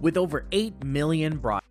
with over 8 million broadcasts.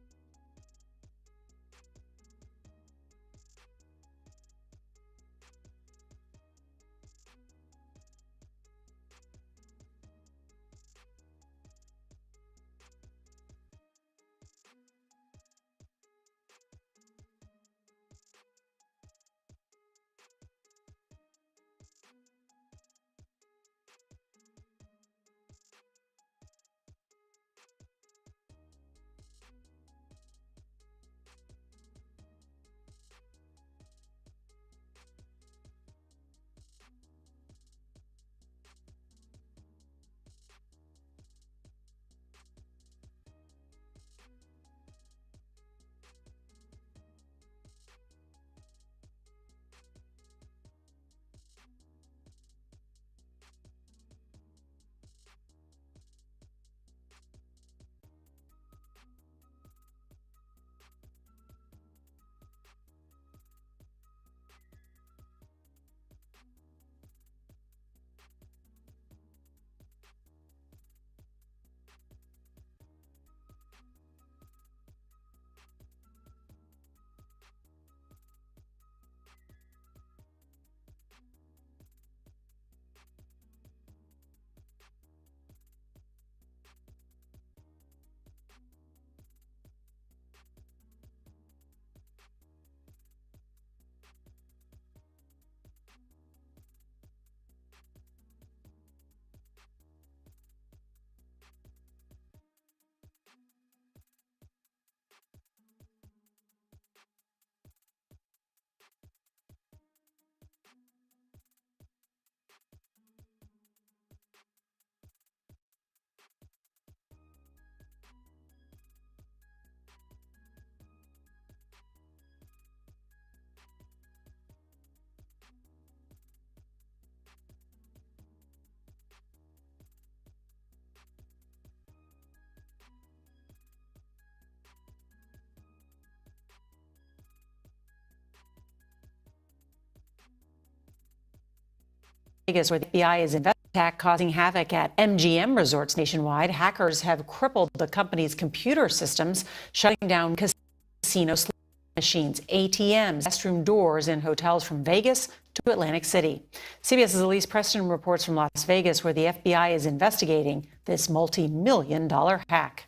Vegas, where the FBI is investigating attack causing havoc at MGM Resorts nationwide. Hackers have crippled the company's computer systems, shutting down casino slot machines, ATMs, restroom doors in hotels from Vegas to Atlantic City. CBS's Elise Preston reports from Las Vegas, where the FBI is investigating this multi-million-dollar hack.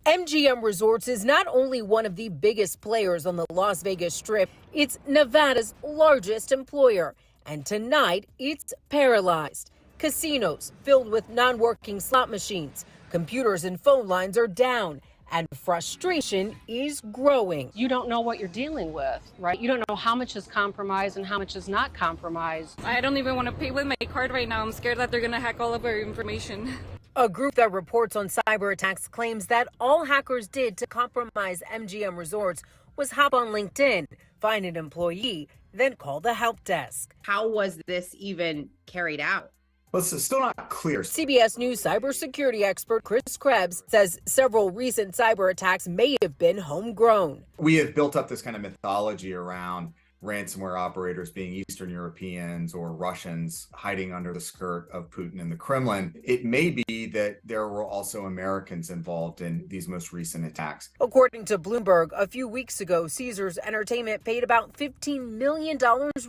MGM Resorts is not only one of the biggest players on the Las Vegas Strip, it's Nevada's largest employer. And tonight, it's paralyzed. Casinos filled with non-working slot machines. Computers and phone lines are down. And frustration is growing. You don't know what you're dealing with, right? You don't know how much is compromised and how much is not compromised. I don't even want to pay with my card right now. I'm scared that they're going to hack all of our information. A group that reports on cyber attacks claims that all hackers did to compromise MGM Resorts was hop on LinkedIn, find an employee, then call the help desk. How was this even carried out? Well, it's still not clear. CBS News cybersecurity expert Chris Krebs says several recent cyber attacks may have been homegrown. We have built up this kind of mythology around ransomware operators being Eastern Europeans or Russians hiding under the skirt of Putin and the Kremlin. It may be that there were also Americans involved in these most recent attacks. According to Bloomberg, a few weeks ago, Caesars Entertainment paid about $15 million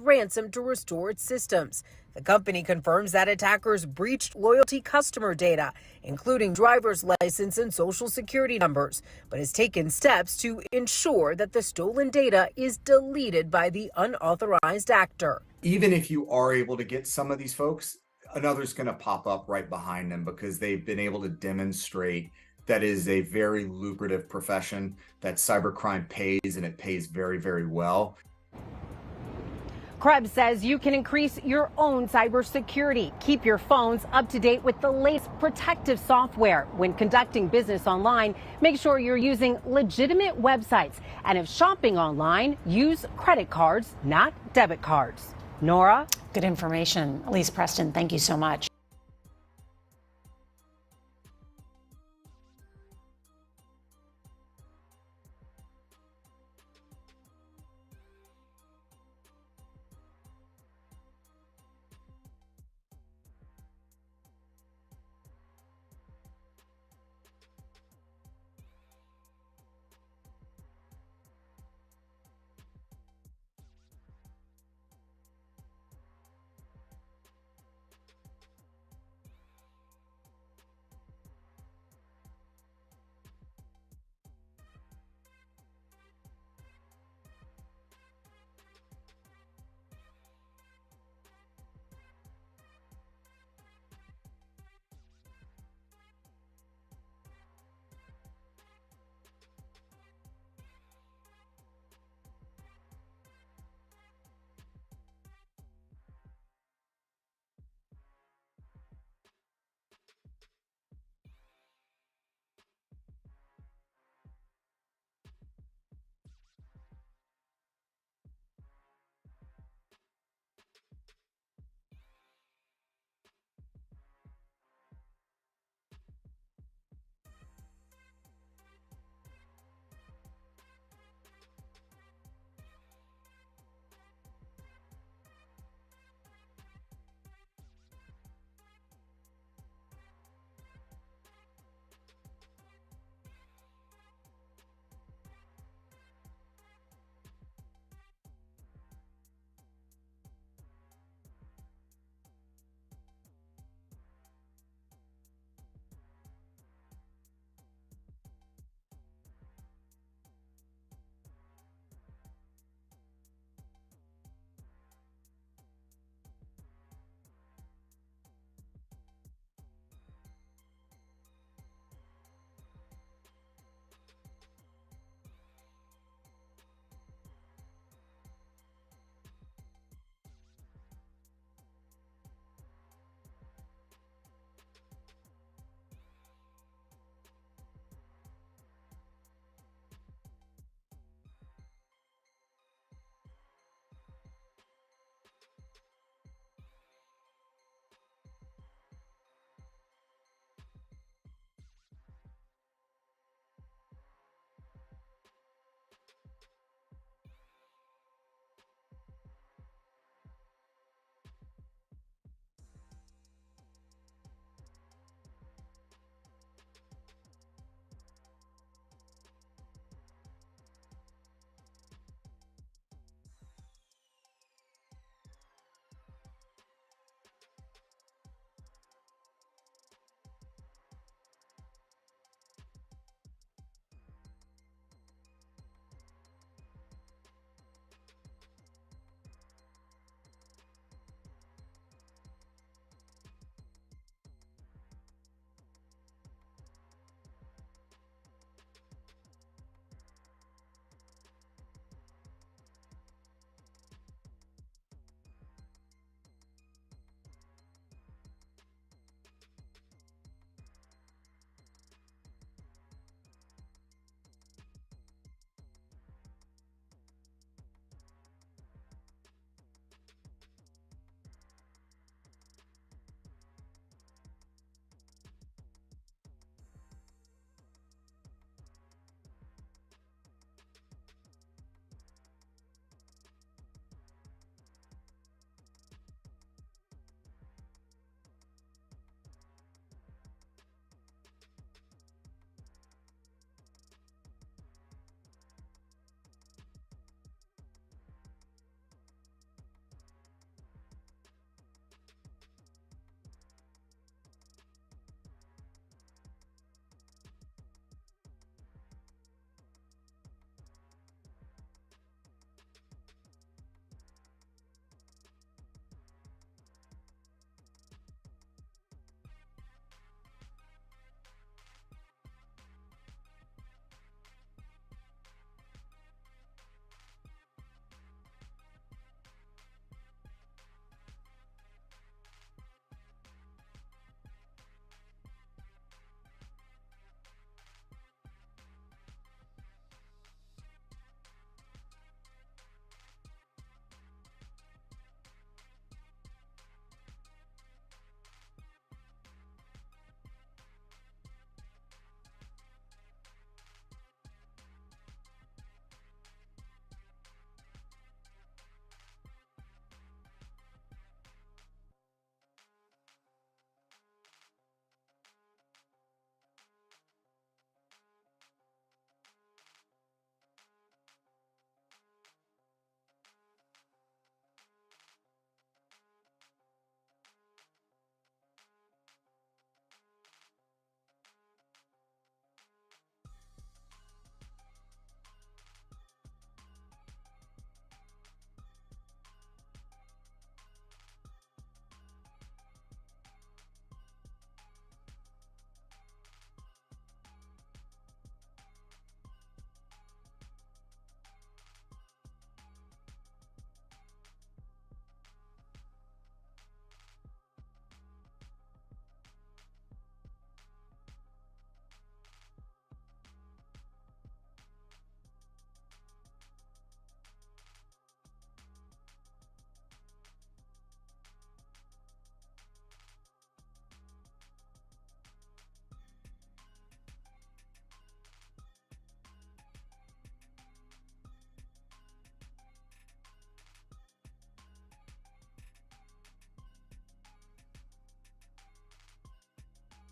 ransom to restore its systems. The company confirms that attackers breached loyalty customer data, including driver's license and social security numbers, but has taken steps to ensure that the stolen data is deleted by the unauthorized actor. Even if you are able to get some of these folks, another's going to pop up right behind them because they've been able to demonstrate that is a very lucrative profession, that cybercrime pays, and it pays very, very well. Krebs says you can increase your own cybersecurity. Keep your phones up to date with the latest protective software. When conducting business online, make sure you're using legitimate websites. And if shopping online, use credit cards, not debit cards. Nora? Good information. Elise Preston, thank you so much.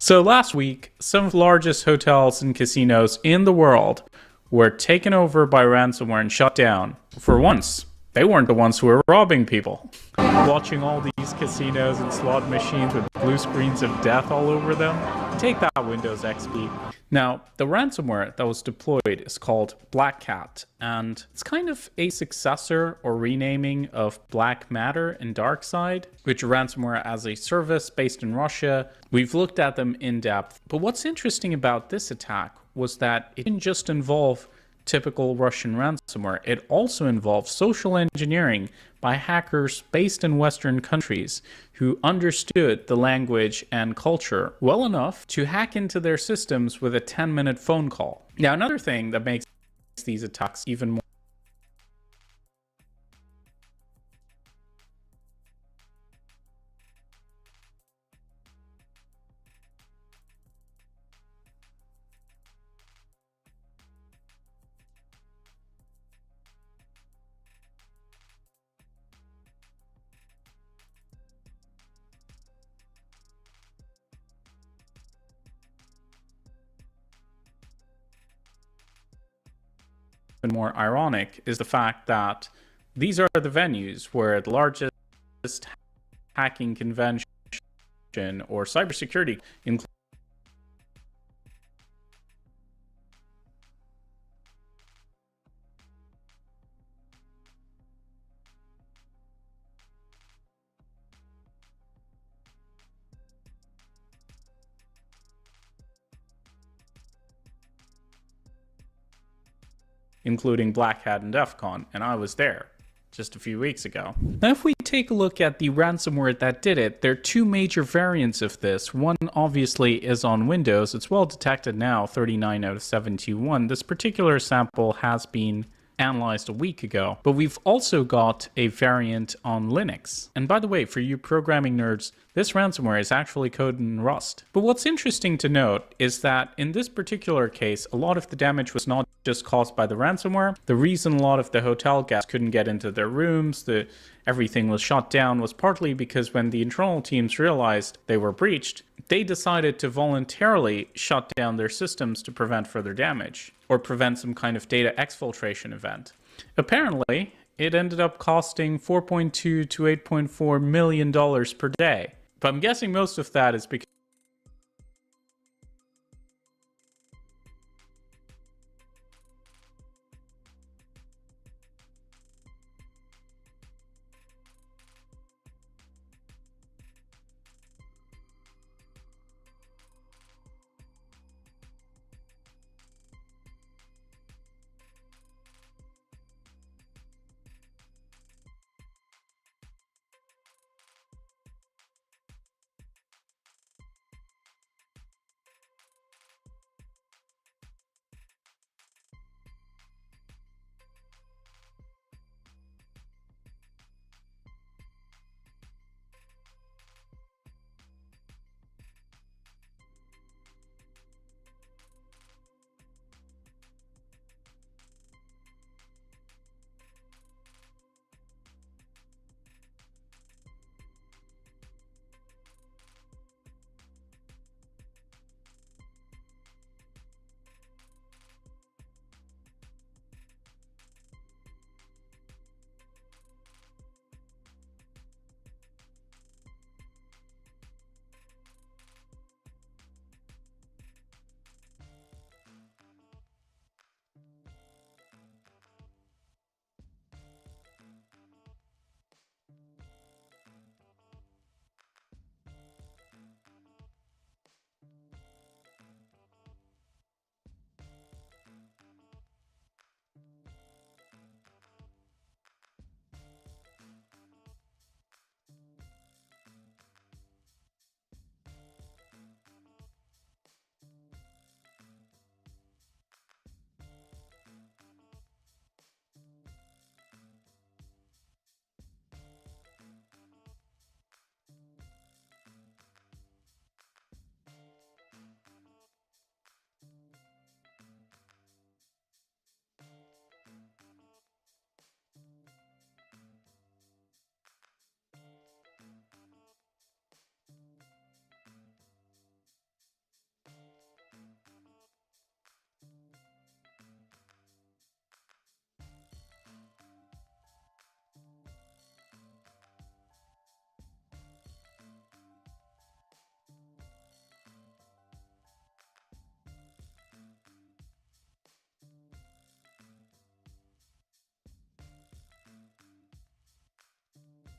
So last week, some of the largest hotels and casinos in the world were taken over by ransomware and shut down. For once, they weren't the ones who were robbing people. Watching all these casinos and slot machines with blue screens of death all over them, take that Windows XP. Now, the ransomware that was deployed is called Black Cat, and it's kind of a successor or renaming of Black Matter and DarkSide, which are ransomware as a service based in Russia. We've looked at them in depth, but what's interesting about this attack was that it didn't just involve typical Russian ransomware. It also involves social engineering by hackers based in Western countries who understood the language and culture well enough to hack into their systems with a 10-minute phone call. Now, another thing that makes these attacks even more ironic is the fact that these are the venues where the largest hacking convention or cybersecurity, including Black Hat and DEF CON, and I was there just a few weeks ago. Now, if we take a look at the ransomware that did it, there are two major variants of this. One obviously is on Windows. It's well detected now, 39 out of 71. This particular sample has been analyzed a week ago, but we've also got a variant on Linux. And by the way, for you programming nerds, this ransomware is actually coded in Rust. But what's interesting to note is that in this particular case, a lot of the damage was not just caused by the ransomware. The reason a lot of the hotel guests couldn't get into their rooms, everything was shut down, was partly because when the internal teams realized they were breached, they decided to voluntarily shut down their systems to prevent further damage or prevent some kind of data exfiltration event. Apparently, it ended up costing $4.2 to $8.4 million per day. But I'm guessing most of that is because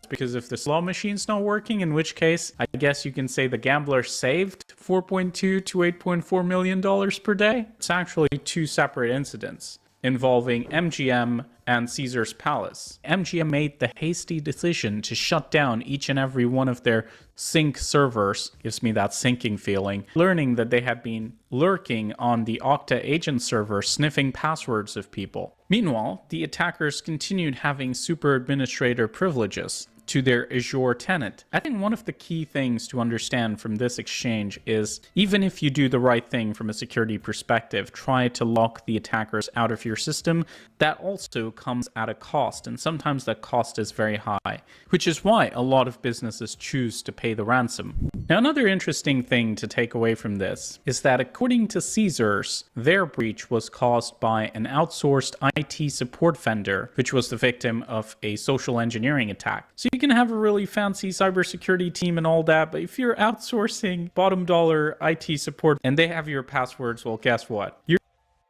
because if the slot machine's not working, in which case, I guess you can say the gambler saved $4.2 to $8.4 million per day. It's actually two separate incidents involving MGM and Caesars Palace. MGM made the hasty decision to shut down each and every one of their sync servers, gives me that sinking feeling, learning that they had been lurking on the Okta agent server sniffing passwords of people. Meanwhile, the attackers continued having super administrator privileges to their Azure tenant. I think one of the key things to understand from this exchange is, even if you do the right thing from a security perspective, try to lock the attackers out of your system, that also comes at a cost, and sometimes that cost is very high, which is why a lot of businesses choose to pay the ransom. Now, another interesting thing to take away from this is that according to Caesars, their breach was caused by an outsourced IT support vendor, which was the victim of a social engineering attack. So you can have a really fancy cybersecurity team and all that, but if you're outsourcing bottom dollar IT support and they have your passwords, well, guess what? Your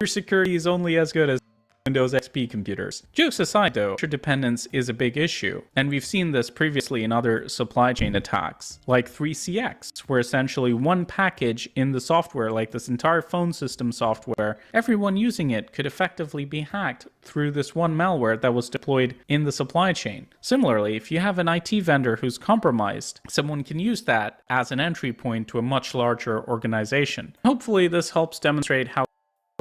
security is only as good as Windows XP computers. Jokes aside though, interdependence is a big issue, and we've seen this previously in other supply chain attacks, like 3CX, where essentially one package in the software, like this entire phone system software, everyone using it could effectively be hacked through this one malware that was deployed in the supply chain. Similarly, if you have an IT vendor who's compromised, someone can use that as an entry point to a much larger organization. Hopefully this helps demonstrate how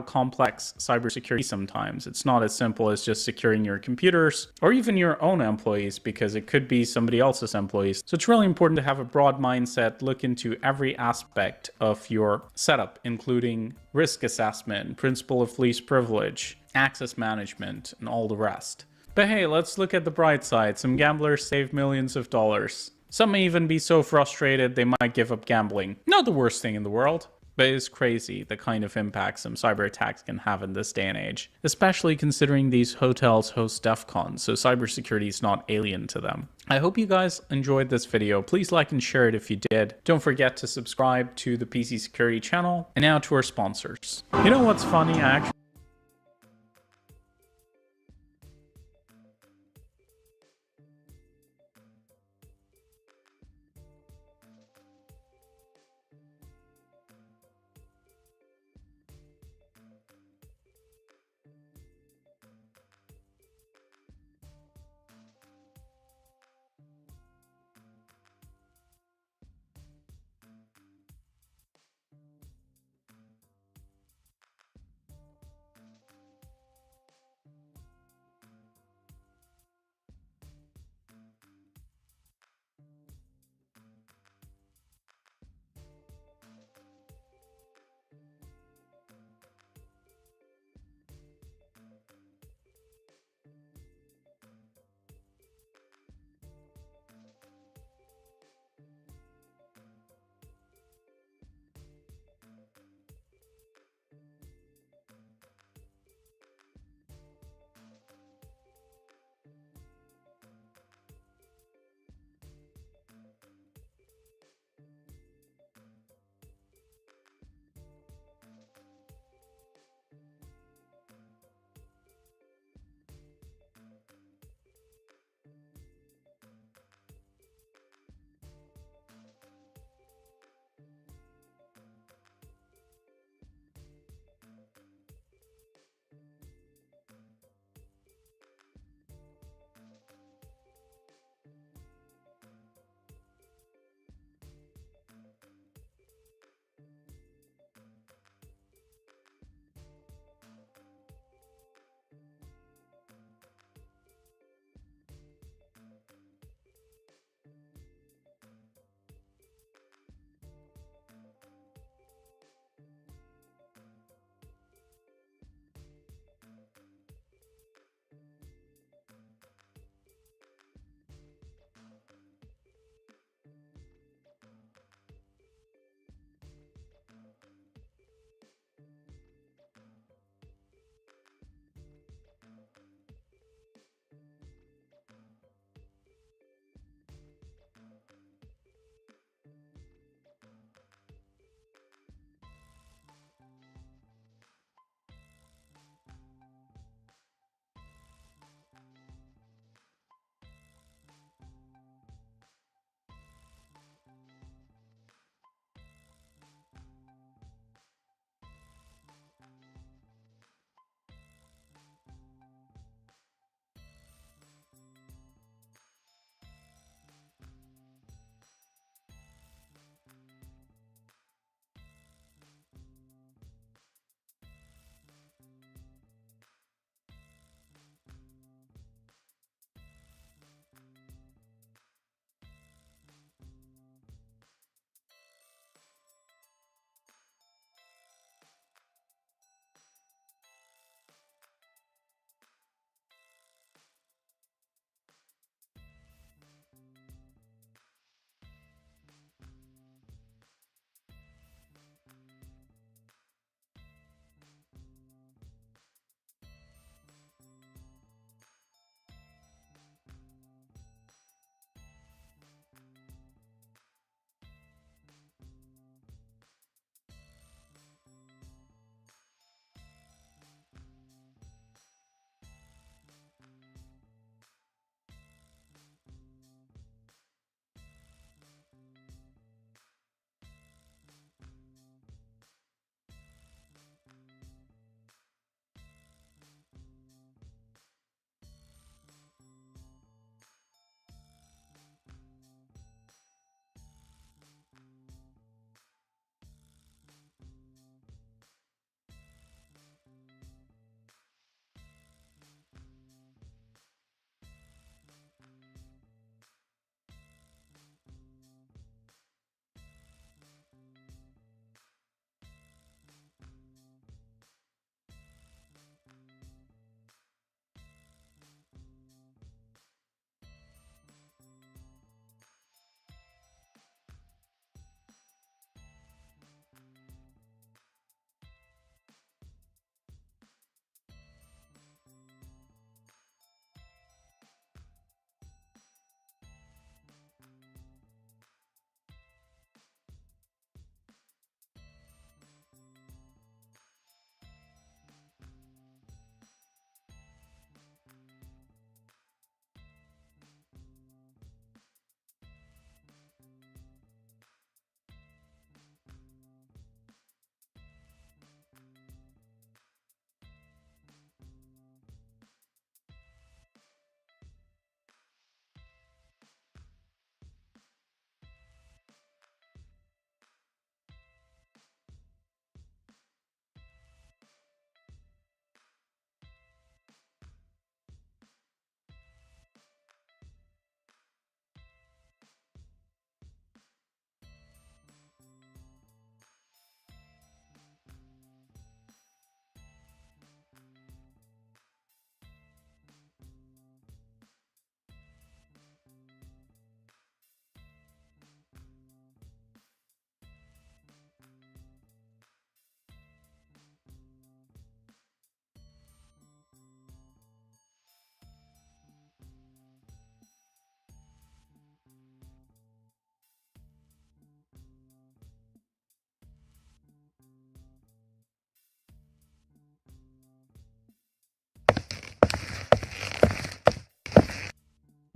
complex cybersecurity sometimes. It's not as simple as just securing your computers or even your own employees, because it could be somebody else's employees. So it's really important to have a broad mindset, look into every aspect of your setup, including risk assessment, principle of least privilege, access management, and all the rest. But hey, let's look at the bright side. Some gamblers save millions of dollars. Some may even be so frustrated they might give up gambling. Not the worst thing in the world. But it's crazy the kind of impact some cyber attacks can have in this day and age, especially considering these hotels host DEF CON, so cybersecurity is not alien to them. I hope you guys enjoyed this video. Please like and share it if you did. Don't forget to subscribe to the PC Security channel. And now to our sponsors. You know what's funny? I actually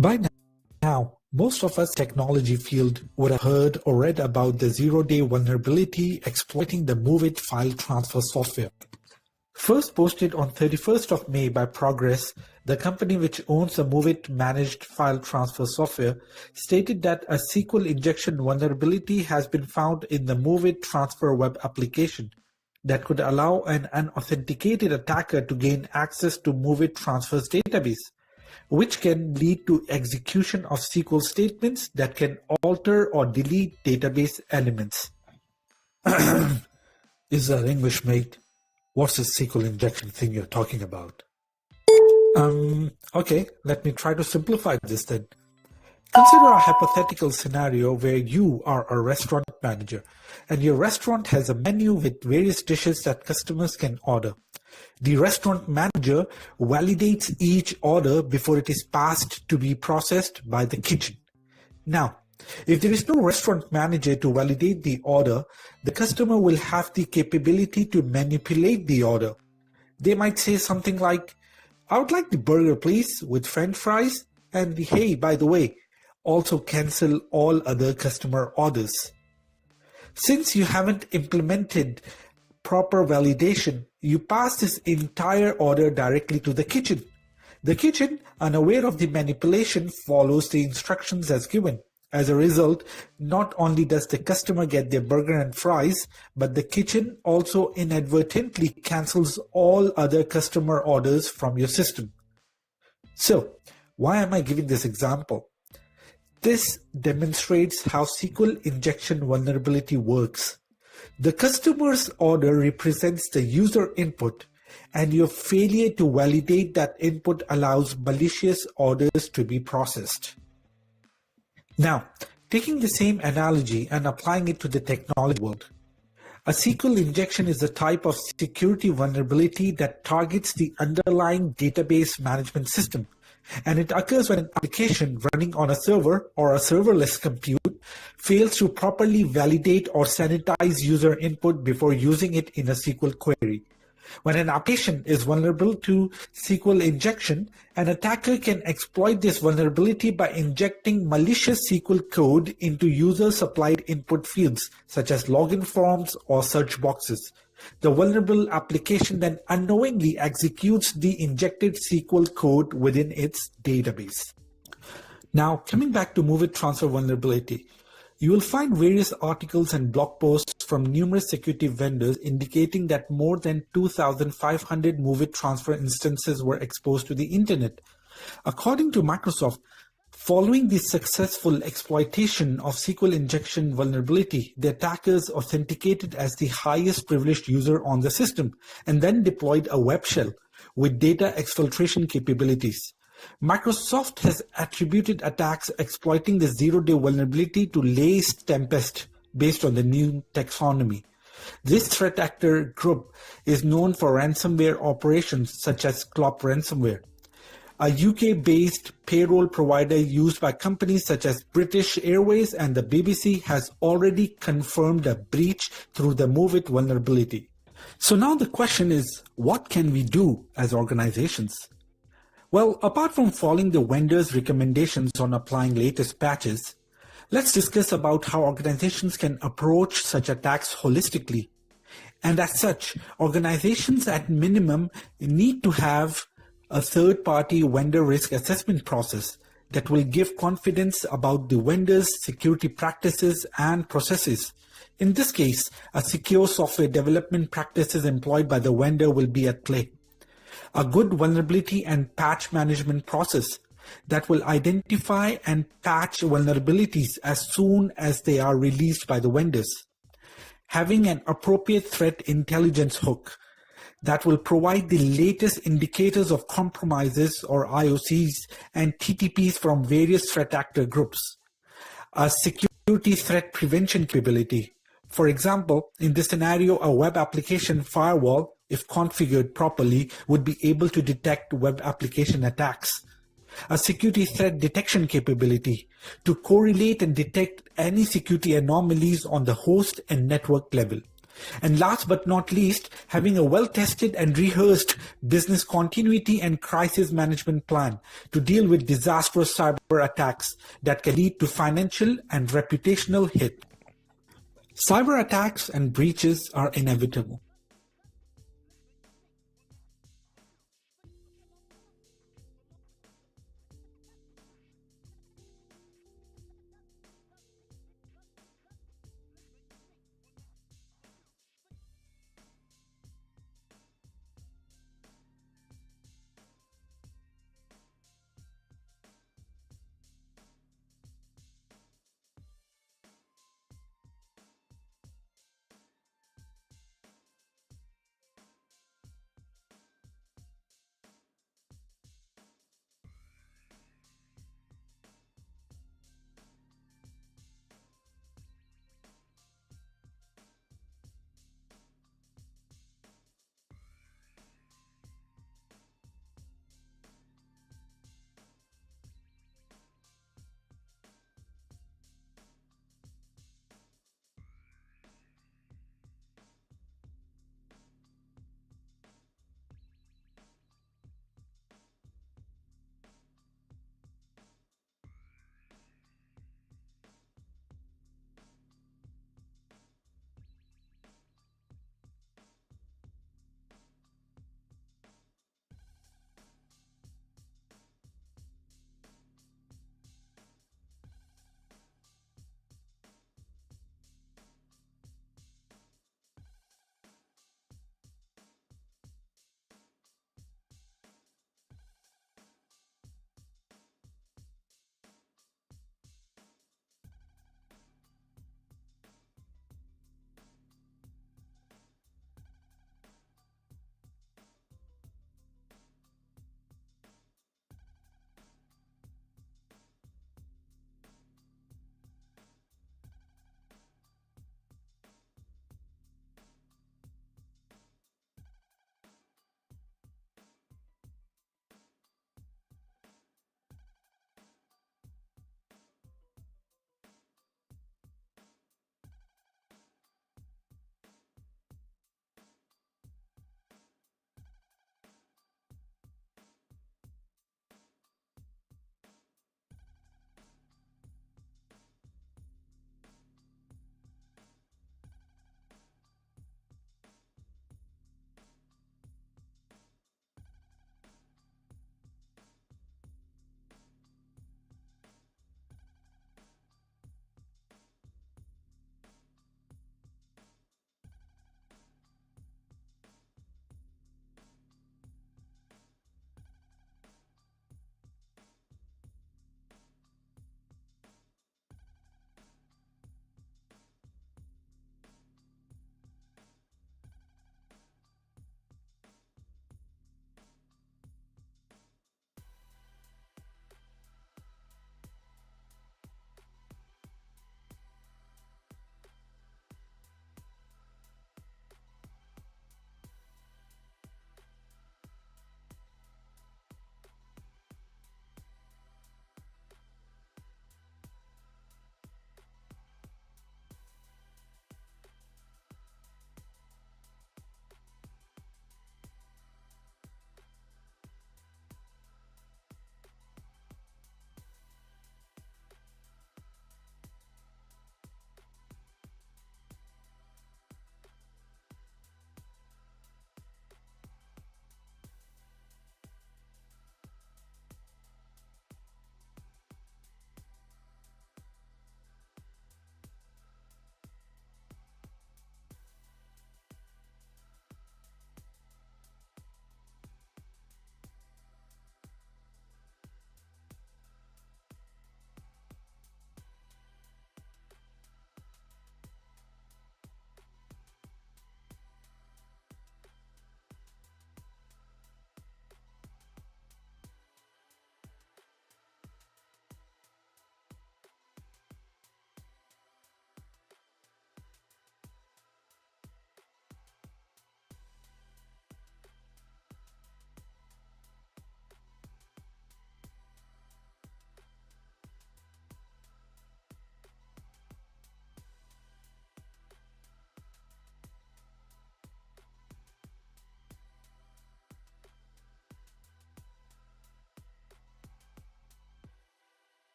By now, most of us technology field would have heard or read about the zero-day vulnerability exploiting the MOVEit file transfer software. First posted on 31st of May by Progress, the company which owns the MOVEit managed file transfer software, stated that a SQL injection vulnerability has been found in the MOVEit transfer web application that could allow an unauthenticated attacker to gain access to MOVEit transfers database, which can lead to execution of SQL statements that can alter or delete database elements. Is that English, mate? What's this SQL injection thing you're talking about? Okay, let me try to simplify this then. Consider a hypothetical scenario where you are a restaurant manager and your restaurant has a menu with various dishes that customers can order. The restaurant manager validates each order before it is passed to be processed by the kitchen. Now, if there is no restaurant manager to validate the order, the customer will have the capability to manipulate the order. They might say something like, "I would like the burger please with French fries, and hey, by the way, also cancel all other customer orders." Since you haven't implemented proper validation, you pass this entire order directly to the kitchen. The kitchen, unaware of the manipulation, follows the instructions as given. As a result, not only does the customer get their burger and fries, but the kitchen also inadvertently cancels all other customer orders from your system. So, why am I giving this example? This demonstrates how SQL injection vulnerability works. The customer's order represents the user input, and your failure to validate that input allows malicious orders to be processed. Now, taking the same analogy and applying it to the technology world, a SQL injection is a type of security vulnerability that targets the underlying database management system, and it occurs when an application running on a server or a serverless compute fails to properly validate or sanitize user input before using it in a SQL query. When an application is vulnerable to SQL injection, an attacker can exploit this vulnerability by injecting malicious SQL code into user-supplied input fields, such as login forms or search boxes. The vulnerable application then unknowingly executes the injected SQL code within its database. Now, coming back to MOVEit transfer vulnerability, you will find various articles and blog posts from numerous security vendors indicating that more than 2,500 MOVEit transfer instances were exposed to the internet. According to Microsoft, following the successful exploitation of SQL injection vulnerability, the attackers authenticated as the highest privileged user on the system and then deployed a web shell with data exfiltration capabilities. Microsoft has attributed attacks exploiting the zero-day vulnerability to Lace Tempest based on the new taxonomy. This threat actor group is known for ransomware operations such as Clop ransomware, a UK-based payroll provider used by companies such as British Airways and the BBC has already confirmed a breach through the MOVEit vulnerability. So now the question is, what can we do as organizations? Well, apart from following the vendor's recommendations on applying latest patches, let's discuss about how organizations can approach such attacks holistically. And as such, organizations at minimum need to have a third-party vendor risk assessment process that will give confidence about the vendor's security practices and processes. In this case, a secure software development practices employed by the vendor will be at play. A good vulnerability and patch management process that will identify and patch vulnerabilities as soon as they are released by the vendors. Having an appropriate threat intelligence hook that will provide the latest indicators of compromises or IOCs and TTPs from various threat actor groups. A security threat prevention capability. For example, in this scenario, a web application firewall, if configured properly, would be able to detect web application attacks. A security threat detection capability to correlate and detect any security anomalies on the host and network level. And last but not least, having a well-tested and rehearsed business continuity and crisis management plan to deal with disastrous cyber attacks that can lead to financial and reputational hit. Cyber attacks and breaches are inevitable.